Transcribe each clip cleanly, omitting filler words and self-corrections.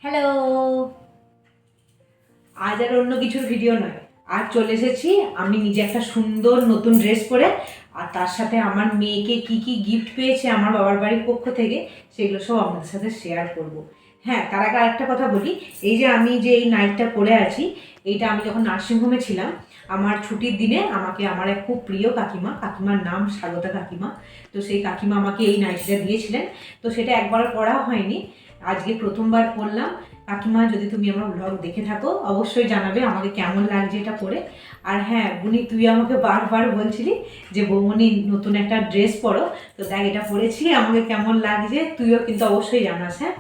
Hello, আজ আর অন্য কিছুর ভিডিও নয়। আজ চলে এসেছি আমি নিজে একটা সুন্দর নতুন ড্রেস পরে, আর তার সাথে আমার মেয়েকে কি কি গিফট পেয়েছে আমার বাবার বাড়ির পক্ষ থেকে সেগুলো সব আপনাদের সাথে শেয়ার করব। হ্যাঁ, তার আগে আরেকটা কথা বলি, এই যে আমি যে এই নাইটটা পরে আছি, এইটা আমি যখন নার্সিংহোমে ছিলাম আমার ছুটির দিনে আমাকে আমার এক খুব প্রিয় কাকিমার নাম স্বাগতা কাকিমা, তো সেই কাকিমা আমাকে এই নাইটটা দিয়েছিলেন। তো সেটা একবার পরা হয়নি, আজকে প্রথমবার পরলাম। কাকিমা, যদি তুমি আমার ব্লগ দেখে থাকো অবশ্যই জানাবে আমাকে কেমন লাগছে এটা পরে। আর হ্যাঁ বুনি, তুই আমাকে বারবার বলছিলি যে বৌমনি নতুন একটা ড্রেস পরো, তো দেখ এটা পরেছি আমাকে কেমন লাগছে, তুইও কিন্তু অবশ্যই জানাস। হ্যাঁ,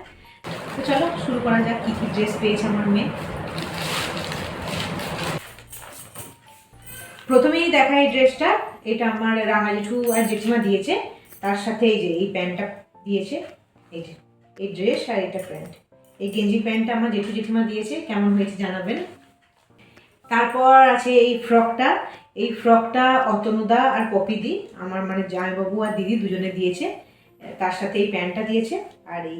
তো চলো শুরু করা যাক কী কী ড্রেস পেয়েছে আমার মেয়ে। প্রথমেই দেখা এই ড্রেসটা, এটা আমার রাঙা জেঠু আর জেঠিমা দিয়েছে। তার সাথে এই যে এই প্যান্টটা দিয়েছে, এই যে এই ড্রেস আর এটা প্যান্ট, এই গেঞ্জি প্যান্টটা আমার জেঠু জেঠিমা দিয়েছে, কেমন হয়েছে জানাবেন। তারপর আছে এই ফ্রকটা, এই ফ্রকটা অতনুদা আর পপিদি আমার মানে জামাইবাবু আর দিদি দুজনে দিয়েছে। তার সাথে এই প্যান্টটা দিয়েছে, আর এই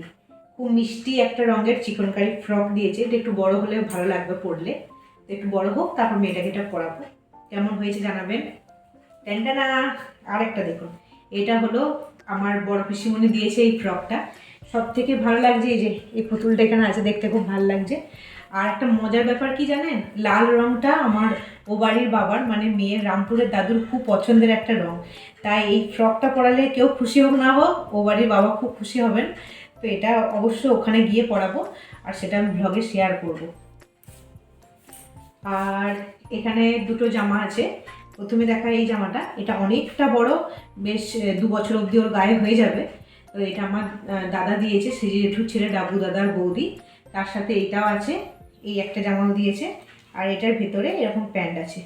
খুব মিষ্টি একটা রঙের চিকনকারি ফ্রক দিয়েছে। এটা একটু বড় হলে ভালো লাগবে পরলে, একটু বড় হোক তারপর মেয়েটাকে এটা পরাবো, কেমন হয়েছে জানাবেন। প্যান্টটা না, আরেকটা দেখুন, এটা হলো আমার বড় পিসিমণি দিয়েছে এই ফ্রকটা। সব থেকে ভালো লাগছে এই যে এই পুতুলটা এখানে আছে, দেখতে খুব ভালো লাগছে। আর একটা মজার ব্যাপার কি জানেন, লাল রঙটা আমার ও বাড়ির বাবার মানে মেয়ের রামপুরের দাদুর খুব পছন্দের একটা রঙ, তাই এই ফ্রকটা পরালে কেউ খুশি হোক না হোক ও বাড়ির বাবা খুব খুশি হবেন। তো এটা অবশ্যই ওখানে গিয়ে পরাবো, আর সেটা আমি ব্লগে শেয়ার করব। আর এখানে দুটো জামা আছে। প্রথমে দেখা এই জামাটা, এটা অনেকটা বড়, বেশ 2 বছর অবধি ওর গায়ে হয়ে যাবে। তো এটা আমার দাদা দিয়েছে, সেজে জেঠুর ছেলে ডাবু দাদার বৌদি। তার সাথে এটাও আছে, এই একটা জামাও দিয়েছে, আর এটার ভেতরে এরকম প্যান্ট আছে,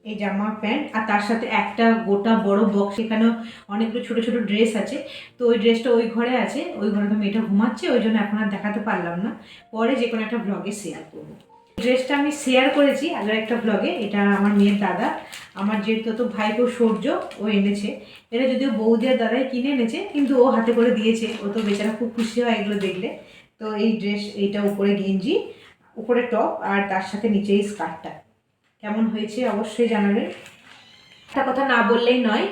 এই জামা প্যান্ট, আর তার সাথে একটা গোটা বড় বক্স, এখানেও অনেকগুলো ছোট ছোট ড্রেস আছে। তো ওই ড্রেসটা ওই ঘরে আছে, ওই ঘরে তো মেয়েটা ঘুমাচ্ছে, ওই জন্য এখন আর দেখাতে পারলাম না, পরে যে কোনো একটা ব্লগে শেয়ার করবো। ড্রেসটা আমি শেয়ার করেছি আগের একটা ব্লগে, এটা আমার মেয়ের দাদা, আমার যেহেতু তো ভাইপো সূর্য, ও এনেছে। এটা যদিও বৌদি আর দাদাই কিনে এনেছে, কিন্তু ও হাতে করে দিয়েছে, ও তো বেচারা খুব খুশি হয় এগুলো দেখলে। তো এই ড্রেস, এইটা উপরে গেঞ্জি, উপরে টপ, আর তার সাথে নিচে এই স্কার্টটা, কেমন হয়েছে অবশ্যই জানাবেন। একটা কথা না বললেই নয়,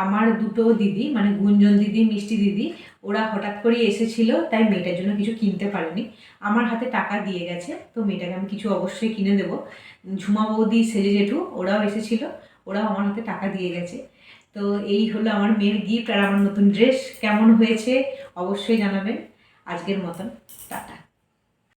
আমার দুটো দিদি মানে গুঞ্জন দিদি, মিষ্টি দিদি, ওরা হঠাৎ করে এসেছিল, তাই মেয়েটার জন্য কিছু কিনতে পারেনি, আমার হাতে টাকা দিয়ে গেছে, তো মেয়েটাকে আমি কিছু অবশ্যই কিনে দেবো। ঝুমা বৌদি, সেজে জেঠু ওরাও এসেছিলো, ওরাও আমার হাতে টাকা দিয়ে গেছে। তো এই হলো আমার মেয়ের গিফট আর আমার নতুন ড্রেস, কেমন হয়েছে অবশ্যই জানাবেন। আজকের মতন টাটা।